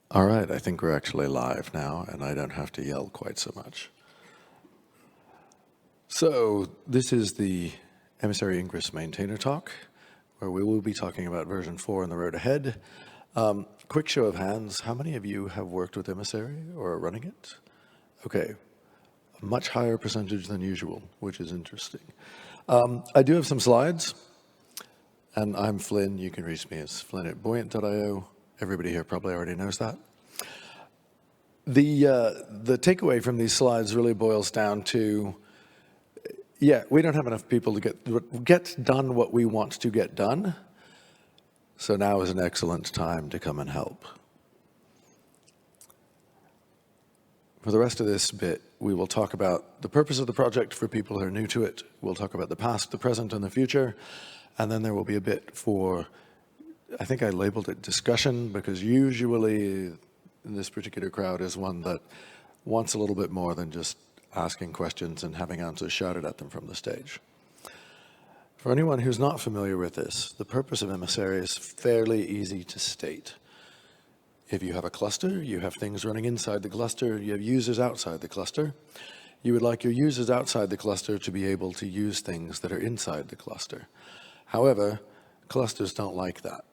All right, I think we're actually live now, and I don't have to yell quite so much. So this is the Emissary-ingress maintainer talk, where we will be talking about version 4 and the road ahead. Quick show of hands, how many of you have worked with Emissary or are running it? Okay, a much higher percentage than usual, which is interesting. I do have some slides, and I'm Flynn. You can reach me as Flynn at Buoyant.io. Everybody here probably already knows that. The takeaway from these slides really boils down to, we don't have enough people to get done what we want to get done, so now is an excellent time to come and help. For the rest of this bit, we will talk about the purpose of the project for people who are new to it. We'll talk about the past, the present, and the future, and then there will be a bit for, I think I labeled it discussion, because usually this particular crowd is one that wants a little bit more than just asking questions and having answers shouted at them from the stage. For anyone who's not familiar with this, the purpose of Emissary is fairly easy to state. If you have a cluster, you have things running inside the cluster, you have users outside the cluster. You would like your users outside the cluster to be able to use things that are inside the cluster. However, clusters don't like that.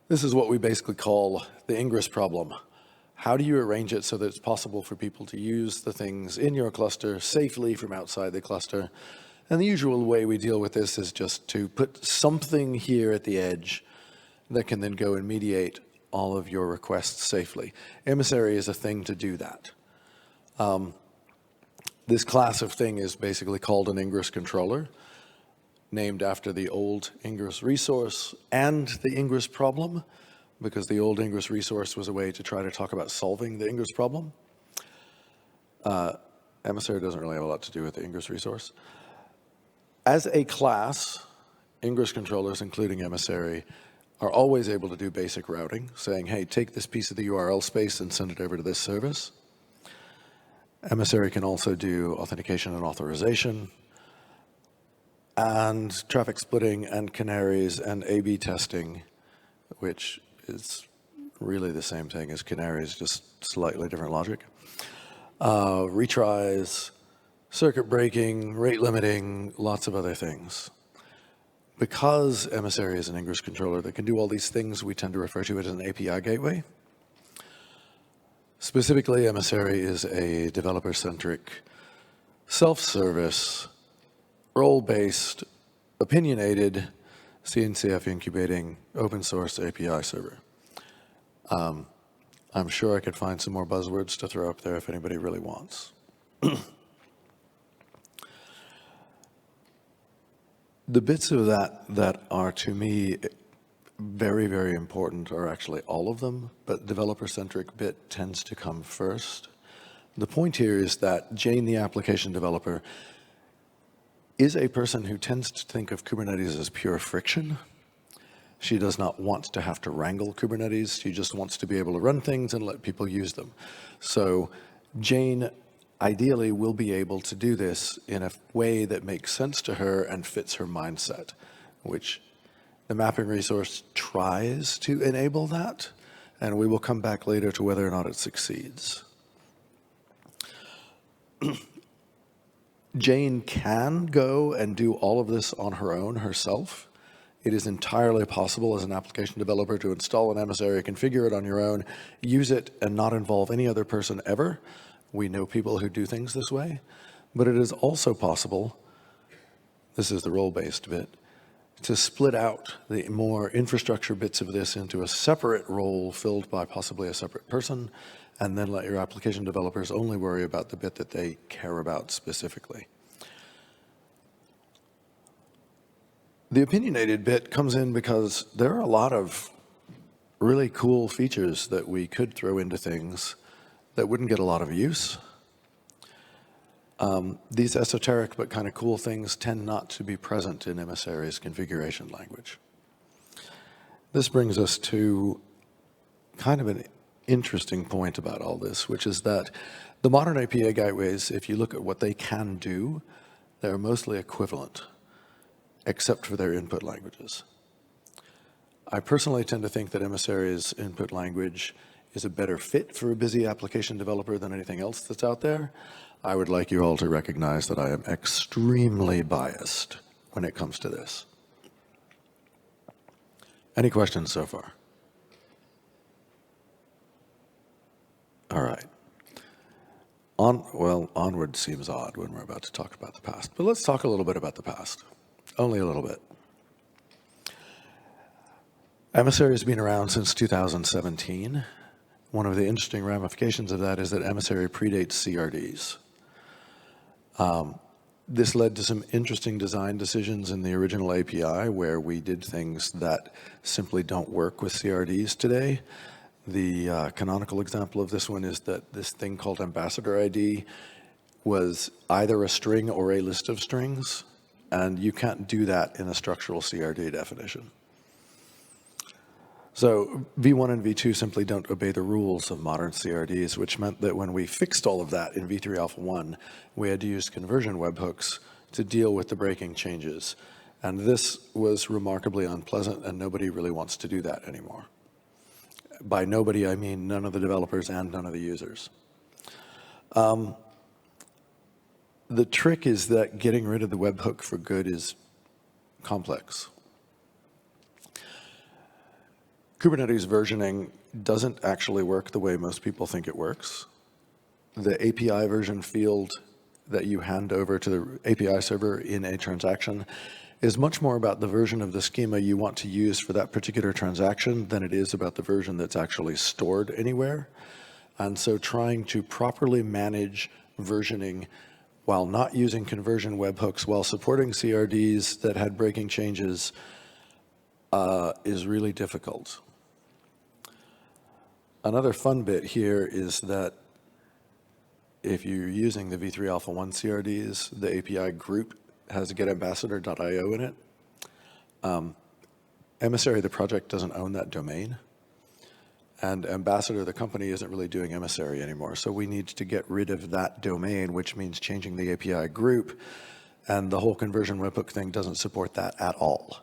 This is what we basically call the ingress problem. How do you arrange it so that it's possible for people to use the things in your cluster safely from outside the cluster? And the usual way we deal with this is just to put something here at the edge that can then go and mediate all of your requests safely. Emissary is a thing to do that. This class of thing is basically called an ingress controller, named after the old ingress resource and the ingress problem, because the old ingress resource was a way to try to talk about solving the ingress problem. Emissary doesn't really have a lot to do with the ingress resource. As a class, ingress controllers, including Emissary, are always able to do basic routing, saying, hey, take this piece of the URL space and send it over to this service. Emissary can also do authentication and authorization, and traffic splitting and canaries and A/B testing, which is really the same thing as canaries, just slightly different logic. Retries, circuit breaking, rate limiting, lots of other things. Because Emissary is an ingress controller that can do all these things, we tend to refer to it as an API gateway. Specifically, Emissary is a developer-centric, self-service, role-based, opinionated, CNCF incubating, open source API server. I'm sure I could find some more buzzwords to throw up there if anybody really wants. The bits of that are, to me, very, very important are actually all of them, but developer-centric bit tends to come first. The point here is that Jane, the application developer, is a person who tends to think of Kubernetes as pure friction. She does not want to have to wrangle Kubernetes. She just wants to be able to run things and let people use them. So Jane ideally will be able to do this in a way that makes sense to her and fits her mindset, which the mapping resource tries to enable that, and we will come back later to whether or not it succeeds. Jane can go and do all of this on her own herself. It is entirely possible as an application developer to install an Emissary, configure it on your own, use it, and not involve any other person ever. We know people who do things this way. But it is also possible, this is the role-based bit, to split out the more infrastructure bits of this into a separate role filled by possibly a separate person, and then let your application developers only worry about the bit that they care about specifically. The opinionated bit comes in because there are a lot of really cool features that we could throw into things that wouldn't get a lot of use. These esoteric but kind of cool things tend not to be present in Emissary's configuration language. This brings us to kind of an interesting point about all this, which is that the modern API gateways, if you look at what they can do, they're mostly equivalent, except for their input languages. I personally tend to think that Emissary's input language is a better fit for a busy application developer than anything else that's out there. I would like you all to recognize that I am extremely biased when it comes to this. Any questions so far? All right. Onward seems odd when we're about to talk about the past, but let's talk a little bit about the past. Only a little bit. Emissary has been around since 2017. One of the interesting ramifications of that is that Emissary predates CRDs. This led to some interesting design decisions in the original API where we did things that simply don't work with CRDs today. The canonical example of this one is that this thing called ambassador ID was either a string or a list of strings, and you can't do that in a structural CRD definition. So V1 and V2 simply don't obey the rules of modern CRDs, which meant that when we fixed all of that in V3 Alpha 1, we had to use conversion webhooks to deal with the breaking changes. And this was remarkably unpleasant, and nobody really wants to do that anymore. By nobody, I mean none of the developers and none of the users. The trick is that getting rid of the webhook for good is complex. Kubernetes versioning doesn't actually work the way most people think it works. The API version field that you hand over to the API server in a transaction is much more about the version of the schema you want to use for that particular transaction than it is about the version that's actually stored anywhere. And so trying to properly manage versioning while not using conversion webhooks, while supporting CRDs that had breaking changes, is really difficult. Another fun bit here is that if you're using the V3 Alpha 1 CRDs, the API group has getambassador.io in it. Emissary, the project, doesn't own that domain. And Ambassador, the company, isn't really doing Emissary anymore. So we need to get rid of that domain, which means changing the API group. And the whole conversion webhook thing doesn't support that at all.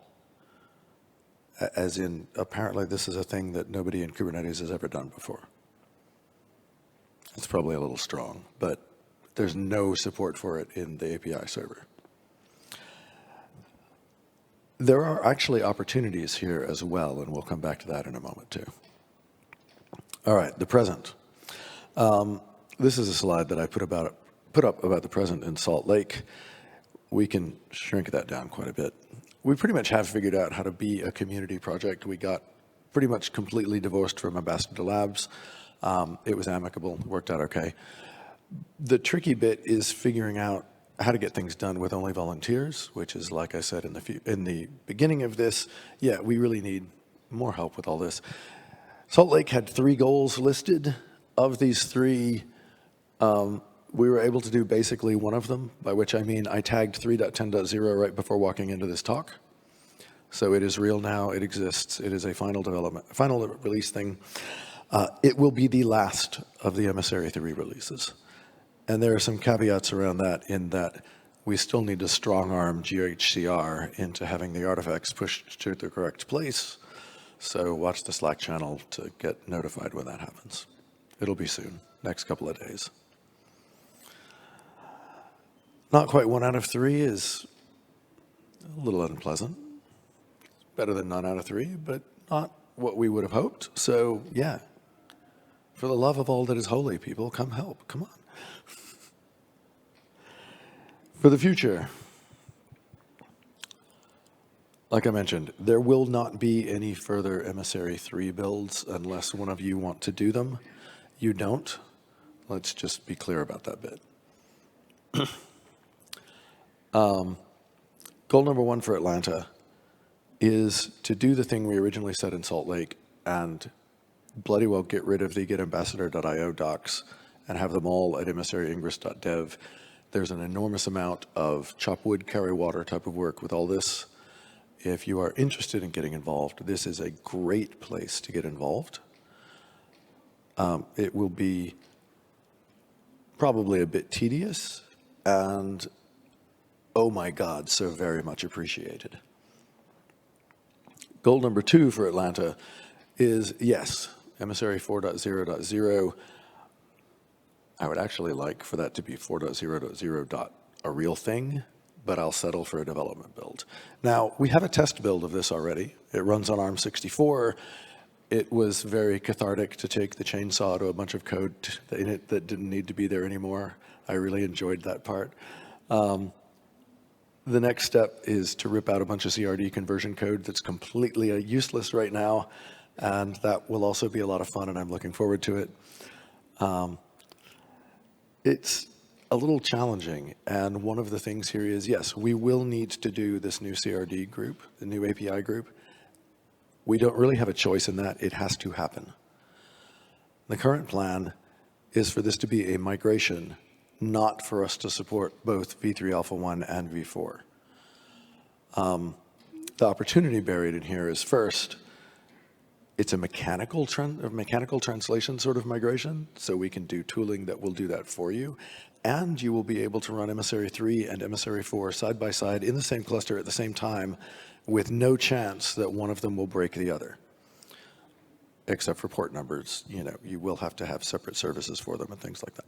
As in, apparently this is a thing that nobody in Kubernetes has ever done before. It's probably a little strong, but there's no support for it in the API server. There are actually opportunities here as well, and we'll come back to that in a moment too. All right, the present. This is a slide that I put up about the present in Salt Lake. We can shrink that down quite a bit. We pretty much have figured out how to be a community project. We got pretty much completely divorced from Ambassador Labs. It was amicable, worked out okay. The tricky bit is figuring out how to get things done with only volunteers, which is, like I said in the beginning of this, yeah, we really need more help with all this. Salt Lake had 3 goals listed. Of these 3, we were able to do basically one of them, by which I mean I tagged 3.10.0 right before walking into this talk. So it is real now, it exists, it is a final release thing. It will be the last of the Emissary 3 releases. And there are some caveats around that in that we still need to strong-arm GHCR into having the artifacts pushed to the correct place. So watch the Slack channel to get notified when that happens. It'll be soon, next couple of days. Not quite 1 out of 3 is a little unpleasant. Better than none out of 3, but not what we would have hoped. So yeah, for the love of all that is holy, people, come help, come on. For the future, like I mentioned, there will not be any further Emissary 3 builds unless one of you want to do them. You don't. Let's just be clear about that bit. Goal number 1 for Atlanta is to do the thing we originally said in Salt Lake and bloody well get rid of the getambassador.io docs and have them all at Emissary-ingress.dev. There's an enormous amount of chop wood, carry water type of work with all this. If you are interested in getting involved, this is a great place to get involved. It will be probably a bit tedious and, oh my God, so very much appreciated. Goal number 2 for Atlanta is, yes, Emissary 4.0.0. I would actually like for that to be 4.0.0. A real thing, but I'll settle for a development build. Now, we have a test build of this already. It runs on ARM64. It was very cathartic to take the chainsaw to a bunch of code in it that didn't need to be there anymore. I really enjoyed that part. The next step is to rip out a bunch of CRD conversion code that's completely useless right now, and that will also be a lot of fun, and I'm looking forward to it. It's a little challenging, and one of the things here is, yes, we will need to do this new CRD group, the new API group. We don't really have a choice in that. It has to happen. The current plan is for this to be a migration, not for us to support both v3 Alpha 1 and v4. The opportunity buried in here is, first, it's a mechanical translation sort of migration, so we can do tooling that will do that for you. And you will be able to run Emissary 3 and Emissary 4 side by side in the same cluster at the same time, with no chance that one of them will break the other. Except for port numbers, you will have to have separate services for them and things like that.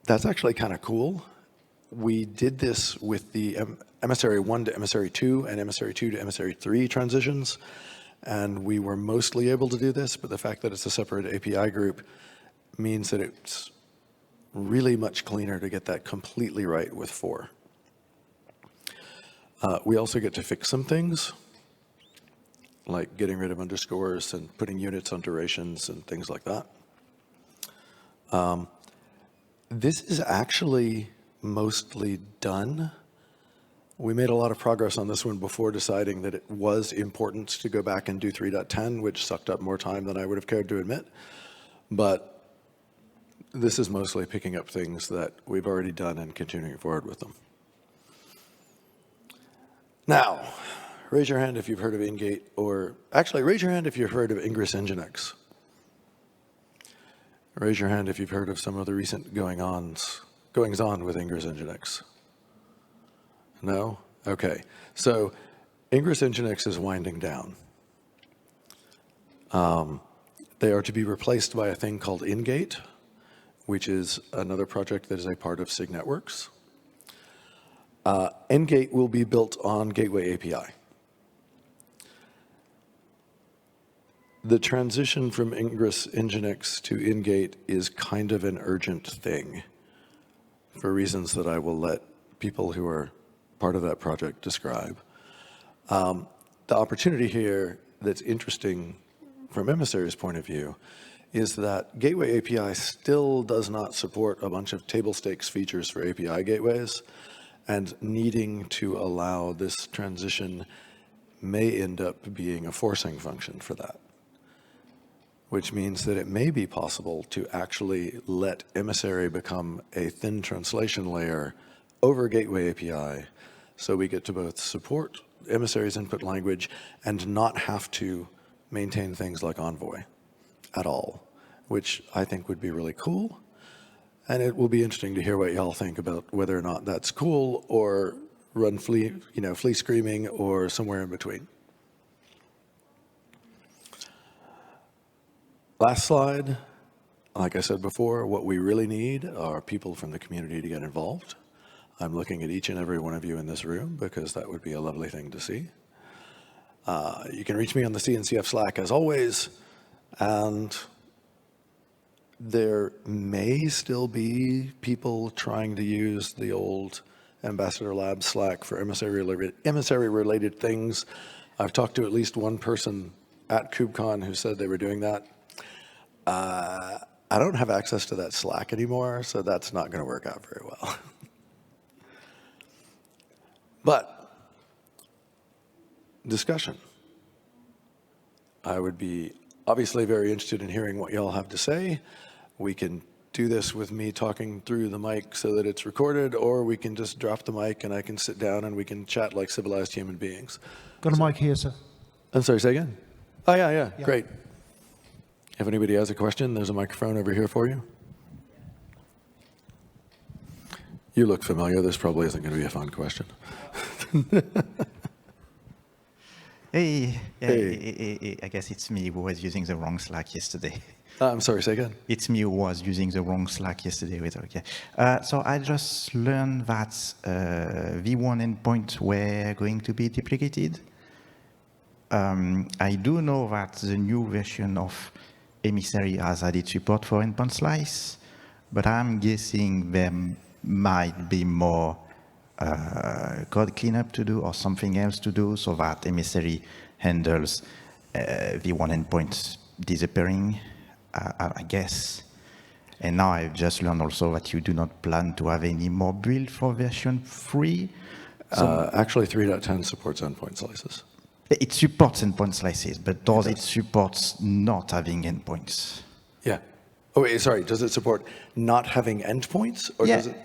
That's actually kind of cool. We did this with the Emissary 1 to Emissary 2 and Emissary 2 to Emissary 3 transitions, and we were mostly able to do this, but the fact that it's a separate API group means that it's really much cleaner to get that completely right with 4. We also get to fix some things, like getting rid of underscores and putting units on durations and things like that. This is actually mostly done. We made a lot of progress on this one before deciding that it was important to go back and do 3.10, which sucked up more time than I would have cared to admit. But this is mostly picking up things that we've already done and continuing forward with them. Now, raise your hand if you've heard of Ingate, or actually raise your hand if you've heard of Ingress-Nginx. Raise your hand if you've heard of some of the recent goings-on with Ingress-Nginx. No? Okay. So Ingress-Nginx is winding down. They are to be replaced by a thing called Ingate, which is another project that is a part of SIG Networks. Ngate will be built on Gateway API. The transition from Ingress-Nginx to Ingate is kind of an urgent thing for reasons that I will let people who are part of that project describe. The opportunity here that's interesting from Emissary's point of view is that Gateway API still does not support a bunch of table stakes features for API gateways, and needing to allow this transition may end up being a forcing function for that, which means that it may be possible to actually let Emissary become a thin translation layer over Gateway API, so we get to both support Emissary's input language and not have to maintain things like Envoy at all, which I think would be really cool. And it will be interesting to hear what y'all think about whether or not that's cool or run flea screaming or somewhere in between. Last slide. Like I said before, what we really need are people from the community to get involved. I'm looking at each and every one of you in this room because that would be a lovely thing to see. You can reach me on the CNCF Slack as always, and there may still be people trying to use the old Ambassador Labs Slack for emissary-related things. I've talked to at least one person at KubeCon who said they were doing that. I don't have access to that Slack anymore, so that's not going to work out very well. But discussion. I would be obviously very interested in hearing what y'all have to say. We can do this with me talking through the mic so that it's recorded, or we can just drop the mic and I can sit down and we can chat like civilized human beings. Got a mic here, sir. I'm sorry, say again? Oh, yeah, great. If anybody has a question, there's a microphone over here for you. You look familiar. This probably isn't going to be a fun question. Hey, Hey. I guess it's me who was using the wrong Slack yesterday. I'm sorry, say again. It's me who was using the wrong Slack yesterday. Okay. So I just learned that V1 endpoints were going to be deprecated. I do know that the new version of Emissary has added support for endpoint slice, but I'm guessing there might be more code cleanup to do or something else to do so that Emissary handles V1 endpoints disappearing, I guess. And now I've just learned also that you do not plan to have any more build for version 3. So Actually, 3.10 supports endpoint slices. it supports endpoint slices, but does it support not having endpoints? Yeah. Oh, wait, sorry. Does it support not having endpoints, or does it?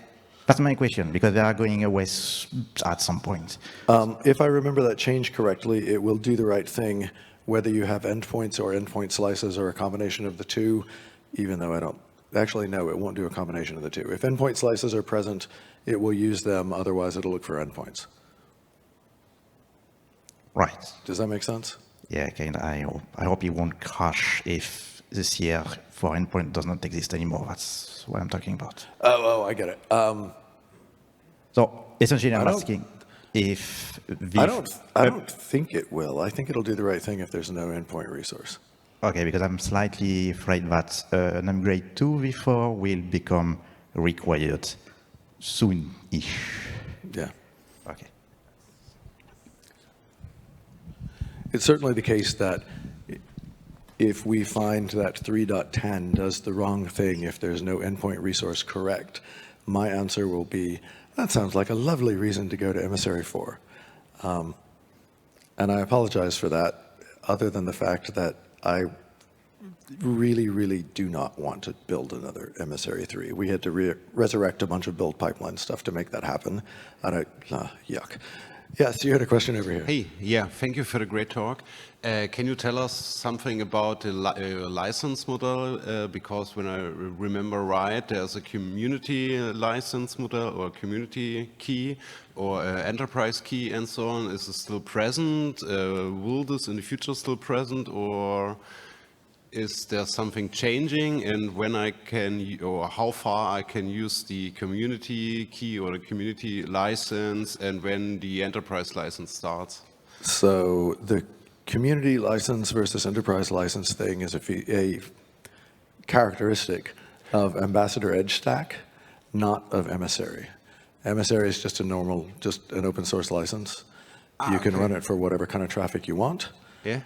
That's my question, because they are going away at some point. If I remember that change correctly, it will do the right thing whether you have endpoints or endpoint slices or a combination of the two, even though I don't. Actually, no, it won't do a combination of the two. If endpoint slices are present, it will use them. Otherwise, it'll look for endpoints. Right. Does that make sense? Yeah, kind of. I hope it won't crash if the CR for endpoint does not exist anymore. That's what I'm talking about. Oh, I get it. So essentially, I'm asking if I don't think it will. I think it'll do the right thing if there's no endpoint resource. Okay, because I'm slightly afraid that an upgrade to V4 will become required soon-ish. Yeah. Okay. It's certainly the case that if we find that 3.10 does the wrong thing if there's no endpoint resource correct, my answer will be, that sounds like a lovely reason to go to Emissary 4. And I apologize for that, other than the fact that I really, really do not want to build another Emissary 3. We had to resurrect a bunch of build pipeline stuff to make that happen. Yuck. Yes, you had a question over here. Hey, yeah, thank you for the great talk. Can you tell us something about the license model? Because when I remember right, there's a community license model or community key or enterprise key and so on. Is it still present? Will this in the future still present, or is there something changing, and when I can, or how far I can use the community key or the community license, and when the enterprise license starts? So the community license versus enterprise license thing is a characteristic of Ambassador Edge Stack, not of Emissary. Emissary is just an open source license. You can run it for whatever kind of traffic you want. Yeah.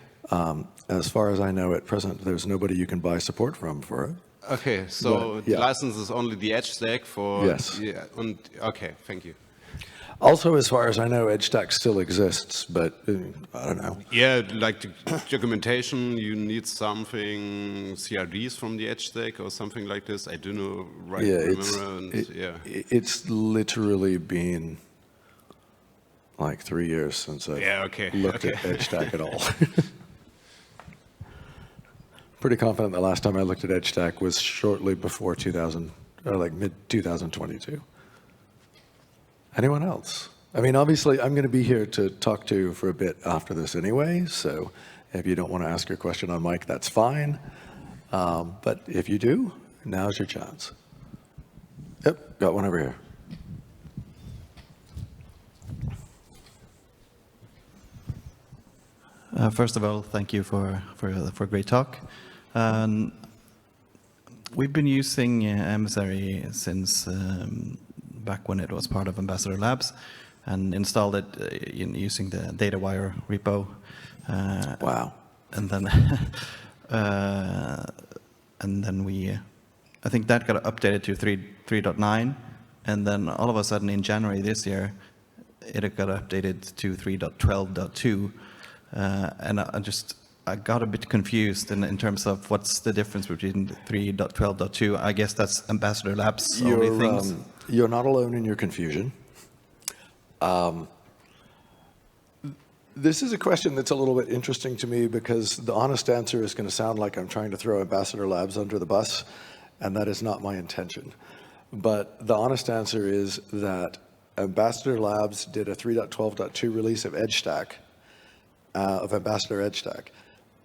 As far as I know at present, there's nobody you can buy support from for it. Okay, so the license is only the Edge Stack for... Yes. Yeah, okay, thank you. Also, as far as I know, Edge Stack still exists, but I don't know. Yeah, like the documentation, you need something, CRDs from the Edge Stack or something like this. I don't know, right? Yeah, it's literally been like 3 years since I've looked at Edge Stack at all. Pretty confident the last time I looked at Edge Stack was shortly before 2000, or like mid-2022. Anyone else? I mean, obviously, I'm going to be here to talk to for a bit after this anyway, so if you don't want to ask your question on mic, that's fine. But if you do, now's your chance. Yep, got one over here. First of all, thank you for a great talk. We've been using Emissary since back when it was part of Ambassador Labs, and installed it using the DataWire repo. Wow. And then we, I think that got updated to 3.9, and then all of a sudden in January this year, it got updated to 3.12.2. And I got a bit confused in terms of what's the difference between 3.12.2. I guess that's Ambassador Labs only things. You're not alone in your confusion. This is a question that's a little bit interesting to me because the honest answer is going to sound like I'm trying to throw Ambassador Labs under the bus, and that is not my intention. But the honest answer is that Ambassador Labs did a 3.12.2 release of Edge Stack of Ambassador Edge Stack.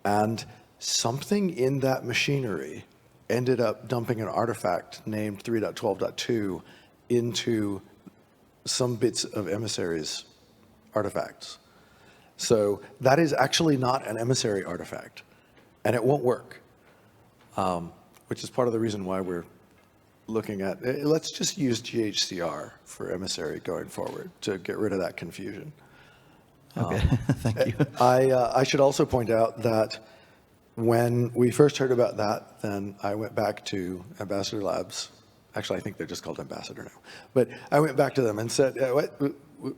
And something in that machinery ended up dumping an artifact named 3.12.2 into some bits of Emissary's artifacts. So that is actually not an Emissary artifact, and it won't work, which is part of the reason why we're looking at, let's just use GHCR for Emissary going forward to get rid of that confusion. Okay, thank you. I should also point out that when we first heard about that, then I went back to Ambassador Labs. Actually, I think they're just called Ambassador now. But I went back to them and said,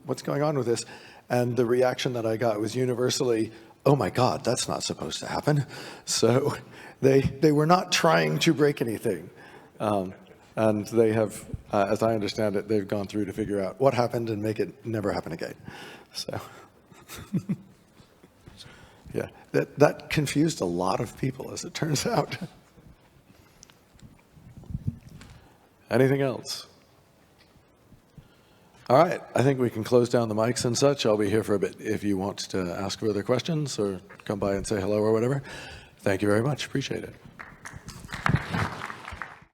what's going on with this? And the reaction that I got was universally, oh my God, that's not supposed to happen. So they were not trying to break anything. And they have, as I understand it, they've gone through to figure out what happened and make it never happen again. So, yeah, that confused a lot of people, as it turns out. Anything else? All right, I think we can close down the mics and such. I'll be here for a bit if you want to ask further questions or come by and say hello or whatever. Thank you very much. Appreciate it.